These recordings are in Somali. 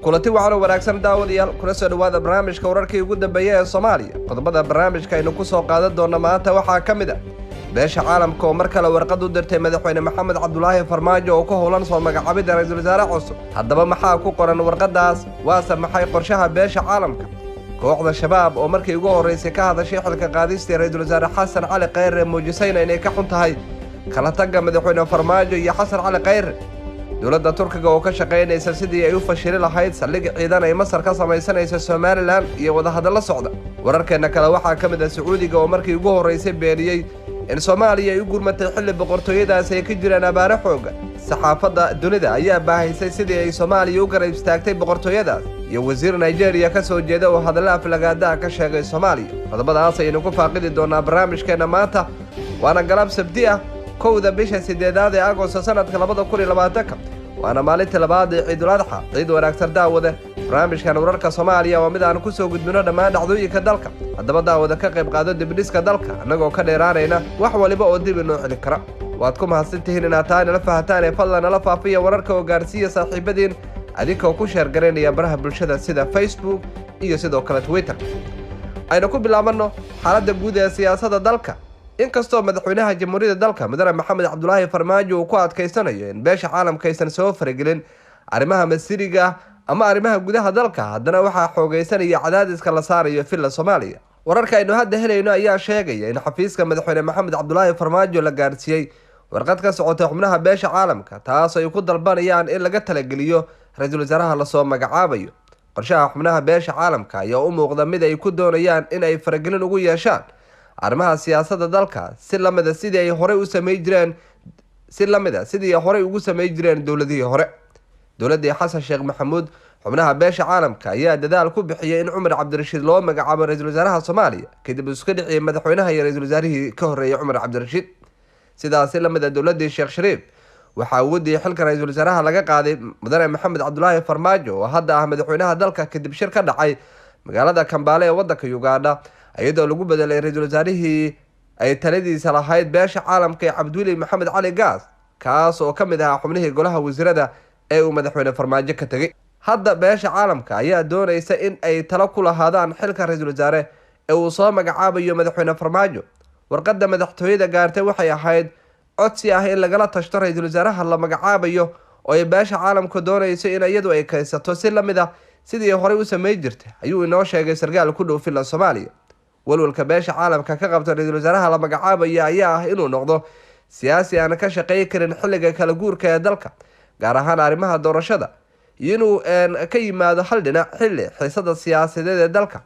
kulanti waxaanu wanaagsan daawadayaal kuna soo dhawaada barnaamijka wararkii ugu dambeeyay ee Soomaaliya. Qodobada barnaamijka aynu ku soo qaadan doona maanta waxaa kamid ah beesha caalamka oo mar kale warqad u dirtay madaxweyne Maxamed Cabdullaahi Farmaajo oo ku howlan soo magacaabida ra'iisul wasaare cusub. Haddaba maxaa ku qoran warqadaas? Waase maxay qorshaha beesha caalamka? kooxda shabaab oo markii ugu horeysay ka hadashay xilka qaadista ra'iisul wasaare Xasan Cali Khayre muujisayna inay ka xun tahay kala tagga madaxweyne Farmaajo iyo Xasan Cali Khayre. dowladda Turkiga oo ka shaqeynaysa sidii ay u fashili lahayd saldhig ciidan ay Masar ka samaysanaysa Somaliland iyo wadahadal socda. wararkeena kale waxaa kamid ah Sacuudiga oo markii ugu horeysay beeniyay in Soomaaliya ay u gurmatay xilli boqortooyadaas ay ka jiraan abaaro xoog. saxaafadda dunida ayaa baahisay sidii ay Soomaaliya u garab istaagtay boqortooyadaas iyo wasiir Nigeria ka soo jeeda oo hadallo aflagaada ka sheegay Soomaaliya. qodobadaas ayaynu ku faaqidi doonaa barnaamijkeena maanta waana galab sabti ah kowda bisha 8 ee Agoosto sanadka 2020 waana maalintii labaad ee Ciidul Adha. ciid wanaagsan daawada. barnaamijkan wararka Soomaaliya waa mid aan ku soo gudbino dhammaan dhacdooyinka dalka. haddaba daawada ka qayb qaado dibdhiska dalka anagoo ka dheeraanayna wax waliba oo dib inoo celin kara. waad ku mahadsantihiin inaad tahay nala fahantaan ee fadlan nala faafiya wararka oo gaarsiiya saaxiibadiin adinkoo ku sheer garanaya baraha bulshada sida Facebook iyo sidoo kale Twitter. aynu ku bilaabano xaaladda guud ee siyaasadda dalka. inkastoo madaxweynaha jamhuuriyadda dalka mudane Maxamed Cabdullaahi Farmaajo uu ku adkaysanayo in beesha caalamka aysan soo faragelin arrimaha masiriga ama arrimaha gudaha dalka, haddana waxaa xoogaysanaya cadaadiska la saarayo filla Soomaaliya. wararka aynu hadda helayno ayaa sheegaya in xafiiska madaxweyne Maxamed Cabdullaahi Farmaajo la gaarsiiyay warqad ka socota xubnaha beesha caalamka taas ay ku dalbanayaan in laga talageliyo ra'iisul wasaaraha la soo magacaabayo. qorshaha xubnaha beesha caalamka ayaa u muuqda mid ay ku doonayaan in ay faragelin ugu yeeshaan arrimaha siyaasadda dalka si lamida sidii ay hore u sameey jireen dowladihii hore. dowladii Xasan Sheekh Maxamuud xubnaha beesha caalamka ayaa dadaal ku bixiyay in Cumar Cabdirashiid loo magacaabo ra'iisul wasaaraha Soomaaliya kadib isku dhicii madaxweynaha iyo ra'iisul wasaarihii ka horeeyay Cumar Cabdirashiid. sidaas lamida dowladii Sheekh Shariif waxaa wadii xilka ra'iisul wasaaraha laga qaaday mudane Maxamed Cabdullaahi Farmaajo oo hadda ah madaxweynaha dalka kadib shir ka dhacay magaalada Kampala ee waddanka Uganda, iyadoo lagu bedelay ra'iisul wasaarihii ay taladiisa lahayd beesha caalamka ee Cabdullaahi Maxamed Cali Gaas, kaas oo kamid ah xubnihii golaha wasiirada ee uu madaxweyne Farmaajo ka tagay. hadda beesha caalamka ayaa doonaysa in ay talo ku lahaadaan xilka ra'iisul wasaare ee uu soo magacaabayo madaxweyne Farmaajo. warqadda madaxtooyada gaartay waxay ahayd codsi ah in lagala tashto ra'iisul wasaaraha la magacaabayo oo ay beesha caalamka doonayso in iyadu ay kaysato si lamid ah sidii horey u sameey jirtay, ayuu inoo sheegay sarkaal ku dhow filla Soomaaliya. walwalka beesha caalamka ka qabta ra'iisul wasaaraha la magacaabaya ayaa ah inuu noqdo siyaasi aan ka shaqeyn karin xilliga kala guurka ee dalka, gaar ahaan arrimaha doorashada, iyo inuu ka yimaado hal dhinac xilli xiisada siyaasadeed ee dalka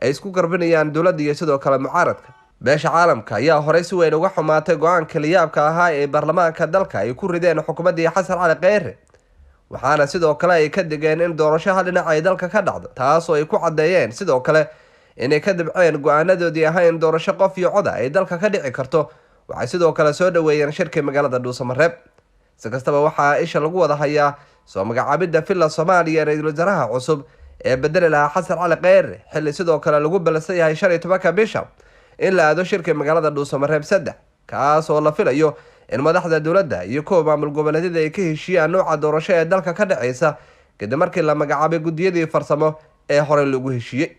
ay isku garbinayaan dowladda iyo sidoo kale mucaaradka. beesha caalamka ayaa horey si weyn uga xumaatay go-aanka liyaabka ahaa ee baarlamaanka dalka ay ku rideen xukuumaddii Xasan Cali Khayre, waxaana sidoo kale ay ka digeen in doorasho hal dhinac ay dalka ka dhacdo, taas oo ay ku cadeeyeen sidoo kale inay ka dibceen go-aanadoodii ahayn doorasho qof iyo cod ay dalka ka dhici karto. waxay sidoo kale soo dhaweeyeen shirkii magaalada Dhuusamareeb. si kastaba waxaa isha lagu wada hayaa soo magacaabidda filla Soomaaliya ra'iisul wasaaraha cusub ee bedeli lahaa Xasan Cali Khayre, xilli sidoo kale lagu ballansan yahay 15 bisha in la aado shirkii magaalada Dhuusamareeb 3, kaas oo la filayo in madaxda dowladda iyo koox maamul goboleedyada ay ka heshiiyaan nooca doorasho ee dalka ka dhacaysa kadib markii la magacaabay gudiyadii farsamo ee hore lagu heshiiyay.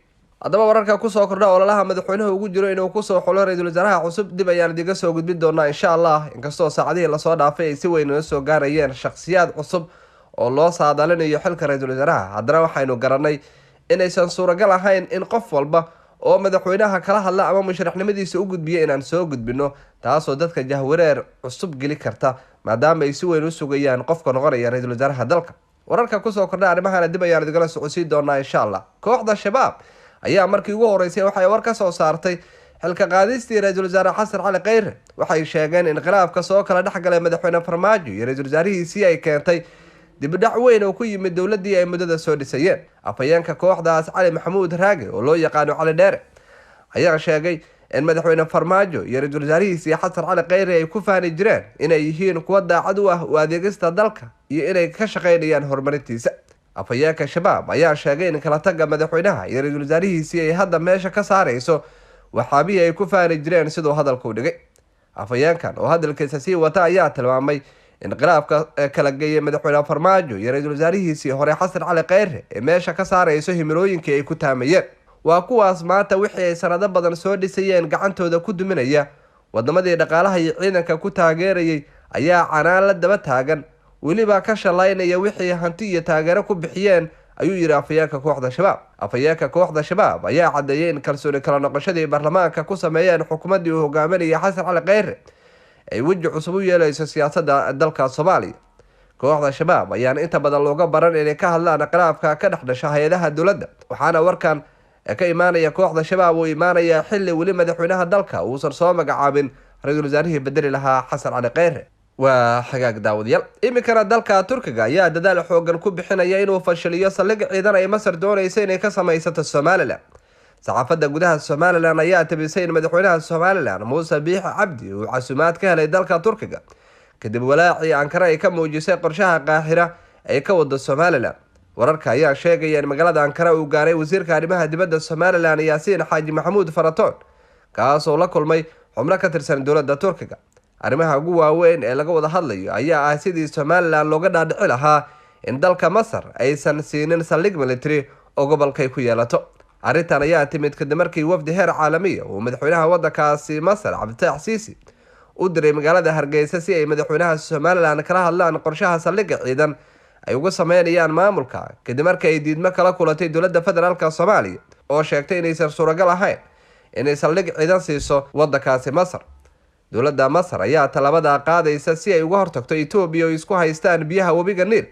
haddaba wararka ku soo kordha ololaha madaxweynuhu ugu jiro inuu ku soo xulo ra'iisul wasaaraha cusub dib ayaan idiga soo gudbin doonaa insha Allah. inkastoo saacadihii la soo dhaafay ay si weyn u soo gaarayeen shakhsiyaad cusub oo loo saadaalinayo xilka ra'iisul wasaaraha, haddana waxaynu garanay inaysan suuragal ahayn in qof walba oo madaxweynaha kala hadla ama musharaxnimadiisa u gudbiya inaan soo gudbino, taasoo dadka jahwareer cusub geli karta maadaama ay si weyn u sugayaan qofka noqonaya ra'iisul wasaaraha dalka. wararka ku soo kordha arrimahana dib ayaan idigala socodsiin doonaa insha Allah. kooxda shabaab ayaa markii ugu horeysay waxay war ka soo saartay xilka qaadistii ra'iisul wasaare Xasan Cali Khayre. waxay sheegeen in khilaafka soo kala dhexgalay madaxweyne Farmaajo iyo ra'iisul wasaarihiisii ay keentay dib u dhac weyn oo ku yimid dowladii ay muddada soo dhisayeen. afhayeenka kooxdaas Cali Maxamuud Raage oo loo yaqaano Cali Dheere ayaa sheegay in madaxweyne Farmaajo iyo ra'iisul wasaarihiisii Xasan Cali Khayre ay ku faani jireen inay yihiin kuwa daacad u ah u adeegista dalka iyo inay ka shaqeynayaan horumarintiisa. afhayeenka shabaab ayaa sheegay in kala tagga madaxweynaha iyo ra'iisul wasaarihiisii ay hadda meesha ka saarayso waxaabihii ay ku faani jireen sidoo hadalka u dhigay. afhayeenkan oo hadalkiisa sii wata ayaa tilmaamay inqilaabka kala geeyay madaxweyne Farmaajo iyo ra'iisul wasaarihiisii hore Xasan Cali Kheyre ee meesha ka saarayso himilooyinkii ay ku taamayeen. waa kuwaas maanta wixii ay sanado badan soo dhisayeen gacantooda ku duminaya. wadamadii dhaqaalaha iyo ciidanka ku taageerayay ayaa canaan la daba taagan, weliba ka shalaynaya wixii hanti iyo taageero ku bixiyeen, ayuu yiri afayeenka kooxda shabaab. afayeenka kooxda shabaab ayaa cadeeyay in kalsooni kala noqoshadii baarlamaanka ku sameeyeen xukuumadii uu hogaaminayay Xasan Cali Kheyre ay waji cusub u yeelayso siyaasadda dalka Soomaaliya. kooxda shabaab ayaan inta badan looga baran inay ka hadlaan khilaafka ka dhex dhasha hay'adaha dowladda, waxaana warkan ka imaanaya kooxda shabaab uu imaanaya xilli weli madaxweynaha dalka uusan soo magacaabin ra'iisul wasaarihii bedeli lahaa Xasan Cali Kheyre. waa xagaag daawadayaal. iminkana dalka Turkiga ayaa dadaal xoogan ku bixinaya inuu fashiliyo saldhig ciidan ay Masar doonayso inay ka samaysato Somaliland. saxaafadda gudaha Somaliland ayaa tabisay in madaxweynaha Somaliland Muuse Biixi Cabdi uu casuumaad ka helay dalka Turkiga kadib walaacii Ankara ay ka muujisay qorshaha Qaahira ay ka wado Somaliland. wararka ayaa sheegaya in magaalada Ankara uu gaaray wasiirka arrimaha dibadda Somaliland Yaasiin Xaaji Maxamuud Faratoon, kaas oo la kulmay xubno ka tirsan dowladda Turkiga. arrimaha ugu waaweyn ee laga wada hadlayo ayaa ah sidii Somaliland looga dhaadhici lahaa in dalka Masar aysan siinin saldhig military oo gobolka ay ku yeelato. arrintan ayaa timid kadib markii wafdi heer caalami ah uu madaxweynaha waddankaasi Masar Cabditax Siisi u diray magaalada Hargeysa si ay madaxweynaha Somaliland kala hadlaan qorshaha saldhigga ciidan ay uga sameynayaan maamulka, kadib markii ay diidmo kala kulatay dowladda federaalka Soomaaliya oo sheegtay inaysan suuragal ahayn inay saldhig ciidan siiso waddankaasi Masar. dowladda Masar ayaa talaabada qaadaysa si ay uga hortagto Itoobiya oo isku haystaan biyaha webiga Niil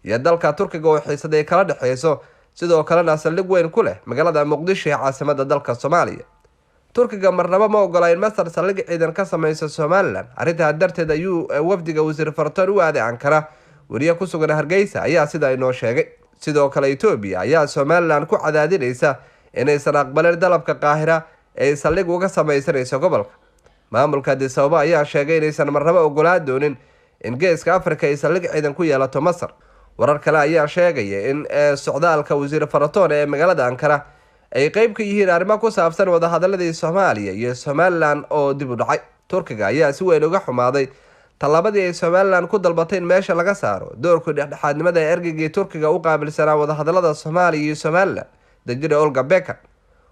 iyo dalka Turkiga oo xiisaday kala dhaxayso, sidoo kalena saldhig weyn ku leh magaalada Muqdisho ee caasimadda dalka Soomaaliya. Turkiga marnaba ma ogola in Masar saldhig ciidan ka samayso Somaliland. arrintaa darteed ayuu wafdiga wasiir Faratoon u aaday Ankara. wariye ku sugan Hargeysa ayaa sida inoo sheegay. sidoo kale Itoobiya ayaa Somaliland ku cadaadinaysa inaysan aqbalin dalabka Qaahira ee saldhig uga samaysanayso gobolka. maamulka Addis Ababa ayaa sheegay inaysan marnaba ogolaan doonin in geeska Afrika ay saldhig ciidan ku yeelato Masar. warar kale ayaa sheegaya in socdaalka wasiir Faratoon ee magaalada Ankara ay qayb ka yihiin arrimo ku saabsan wadahadaladii Soomaaliya iyo Somaliland oo dib u dhacay. Turkiga ayaa si weyn uga xumaaday tallaabadii ay Somaliland ku dalbatay in meesha laga saaro doorka dhexdhexaadnimada ee ergeygii Turkiga u qaabilsanaa wadahadalada Soomaaliya iyo Somaliland, Danjire Olga Becker.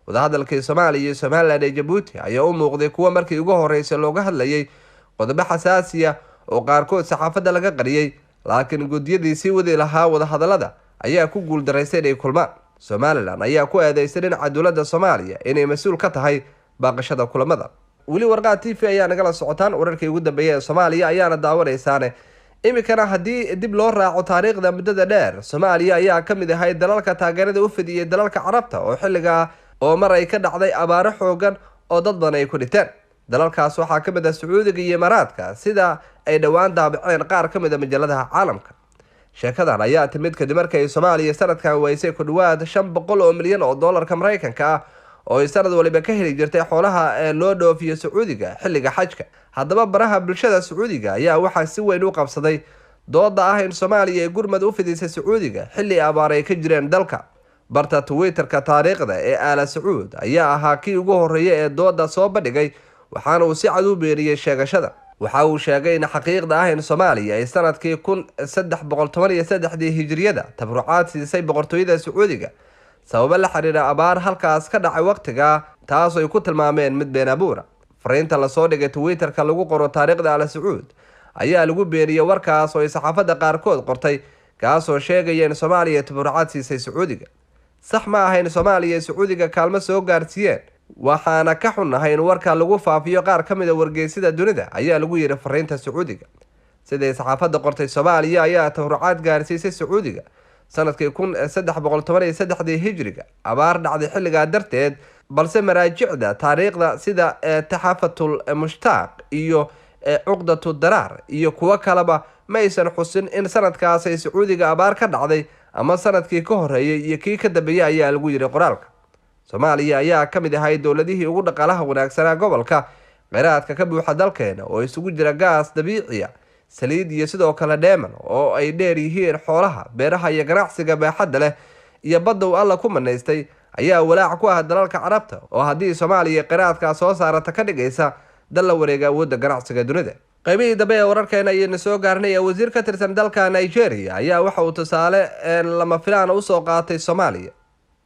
wadahadalkii Soomaaliya iyo Somaliland ee Djibouti ayaa u muuqday kuwa markii ugu horeysay looga hadlayay qodobo xasaasi ah oo qaarkood saxaafadda laga qariyay, laakiin guddiyadii sii wadi lahaa wadahadalada ayaa ku guuldareystay inay kulmaan. Somaliland ayaa ku eedeysay dhinaca dowladda Soomaaliya inay mas'uul ka tahay baaqashada kulamada. weli warqaad TV ayaa nagala socotaan. wararkii ugu dambeeyay ee Soomaaliya ayaana daawanaysaane. iminkana haddii dib loo raaco taariikhda muddada dheer, Soomaaliya ayaa ka mid ahayd dalalka taageerada u fidiyay dalalka Carabta oo xilligaa oo mar ay ka dhacday abaaro xoogan oo dad badan ay ku dhinteen. dalalkaas waxaa ka mid ah Sacuudiga iyo Imaaraadka, sida ay dhowaan daabaceen qaar ka mid ah majalladaha caalamka. sheekadan ayaa timid kadib markii ay Soomaaliya sanadkan weysay ku dhawaad 500 milyan oo dollarka Mareykanka ah oo ay sanad waliba ka heli jirtay xoolaha loo dhoofiyo Sacuudiga xilliga xajka. haddaba baraha bulshada Sacuudiga ayaa waxaa si weyn u qabsaday dooda ah in Soomaaliya ay gurmad u fidisay Sacuudiga xilli abaar ay ka jireen dalka. barta Twitter-ka taariikhda ee Aala Sacuud ayaa ahaa kii ugu horeeyay ee dooda soo bandhigay, waxaana uu si cad u beeniyay sheegashada. waxa uu sheegay in xaqiiqda ah in Soomaaliya ay sanadkii 1313 hijriyada tabrucaad siisay boqortooyada Sacuudiga sabab la xiriira abaar halkaas ka dhacay waqtiga, taas oo ay ku tilmaameen mid been abuura. fariinta la soo dhigay Twitter-ka lagu qoro taariikhda Aala Sacuud ayaa lagu beeniyay warkaas oo ay saxaafadda qaarkood qortay, kaas oo sheegaya in Soomaaliya tabrucaad siisay Sacuudiga. sax ma aha in Soomaaliya Sacuudiga kaalmo soo gaarsiiyeen, waxaana ka xunnahay in warka lagu faafiyo qaar ka mid ah wargeysyada dunida, ayaa lagu yiri fariinta Sacuudiga. siday saxaafadda qortay, Soomaaliya ayaa tabrucaad gaarsiisay Sacuudiga sanadkii 1313 hijriga abaar dhacday xilligaa darteed, balse maraajicda taariikhda sida Taxafatul Mushtaaq iyo Cuqdatu Daraar iyo kuwa kaleba ma aysan xusin in sanadkaas ay Sacuudiga abaar ka dhacday ama sanadkii ka horeeyay iyo kii ka dambeeyay, ayaa lagu yiri qoraalka. Soomaaliya ayaa ka mid ahayd dowladihii ugu dhaqaalaha wanaagsanaa gobolka. kheyraadka ka buuxa dalkeena oo isugu jira gaas dabiici ah, saliid iyo sidoo kale dheeman oo ay dheer yihiin xoolaha, beeraha iyo ganacsiga baaxadda leh iyo badda uu Alla ku manaystay, ayaa walaac ku ah dalalka Carabta oo haddii Soomaaliya kheyraadka soo saarata ka dhigaysa dal la wareega awoodda ganacsiga dunida. qaybihii dambe ee wararkeena ayaynu soo gaarnay wasiir ka tirsan dalka Nigeria ayaa waxa uu tusaale lama filaan u soo qaatay Soomaaliya.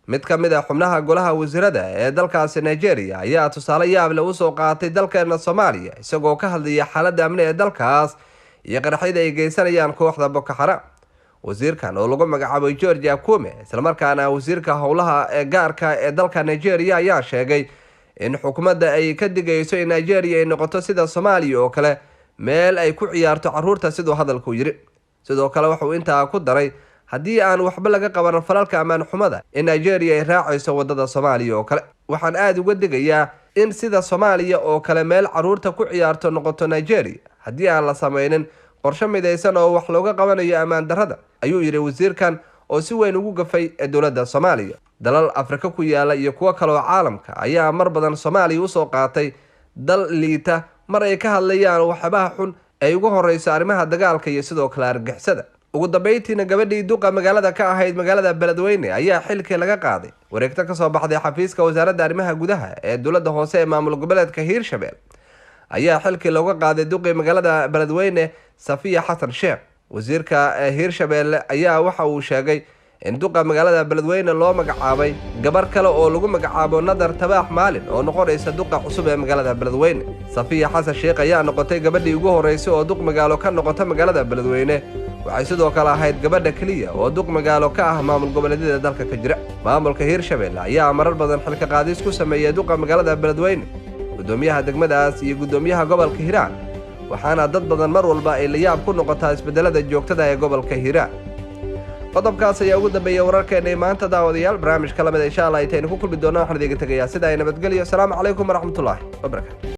mid ka mid ah xubnaha golaha wasiirada ee dalkaasi Nigeria ayaa tusaale yaab leh u soo qaatay dalkeena Soomaaliya isagoo ka hadlaya xaaladda amni ee dalkaas iyo qaraxyada ay geysanayaan kooxda Boko Haram. wasiirkan oo lagu magacaabay George Akume isla markaana wasiirka howlaha ee gaarka ee dalka Nigeria ayaa sheegay in xukuumadda ay ka digayso in Nigeria ay noqoto sida Soomaaliya oo kale meel ay ku ciyaarto caruurta sidoo hadalku yiri. sidoo kale waxa uu intaa ku daray haddii aan waxba laga qaban falalka amaan xumada in Nigeria ay raacayso wadada Soomaaliya oo kale. waxaan aad uga digayaa in sida Soomaaliya oo kale meel caruurta ku ciyaarto noqoto Nigeria haddii aan la sameeynin qorshe midaysan oo wax looga qabanayo amaan darrada, ayuu yiri wasiirkan oo si weyn ugu gafay dowladda Soomaaliya. dalal Afrika ku yaala iyo kuwa kale oo caalamka ayaa mar badan Soomaaliya u soo qaatay dal liita mar ay ka hadlayaan waxyaabaha xun ay ugu horeyso arrimaha dagaalka iyo sidoo kale argagixisada. ugu dambeyntiina gabadhii duqa magaalada ka ahayd magaalada Beledweyne ayaa xilkii laga qaaday. wareegto ka soo baxday xafiiska wasaaradda arrimaha gudaha ee dowladda hoose ee maamul goboleedka Hiirshabelle ayaa xilkii looga qaaday duqii magaalada Beledweyne Safiya Xasan Sheekh. wasiirka Hiirshabelle ayaa waxa uu sheegay in duqa magaalada Beledweyne loo magacaabay gabar kale oo lagu magacaabo Nadar Tabaax Maalin oo noqonaysa duqa cusub ee magaalada Beledweyne. Safiya Xasan Sheekh ayaa noqotay gabadhii ugu horeysay oo duq magaalo ka noqota magaalada Beledweyne. waxay sidoo kale ahayd gabadha kaliya oo duq magaalo ka ah maamul goboleedyada dalka ka jira. maamulka Hiirshabelle ayaa marar badan xilka qaadis ku sameeyay duqa magaalada Beledweyne, gudoomiyaha degmadaas iyo gudoomiyaha gobolka Hiiraan, waxaana dad badan mar walba ay la yaab ku noqotaa isbedelada joogtada ee gobolka Hiiraan. qodobkaas ayaa ugu dambeeyay wararkeena maanta daawadayaal. barnaamijka lamid insha Allah ayaynu ku kulmi doonaa. waxaan idin tagayaa sida ay nabadgelyo. Assalaamu calaykum waraxmatullaahi wabarakaatuh.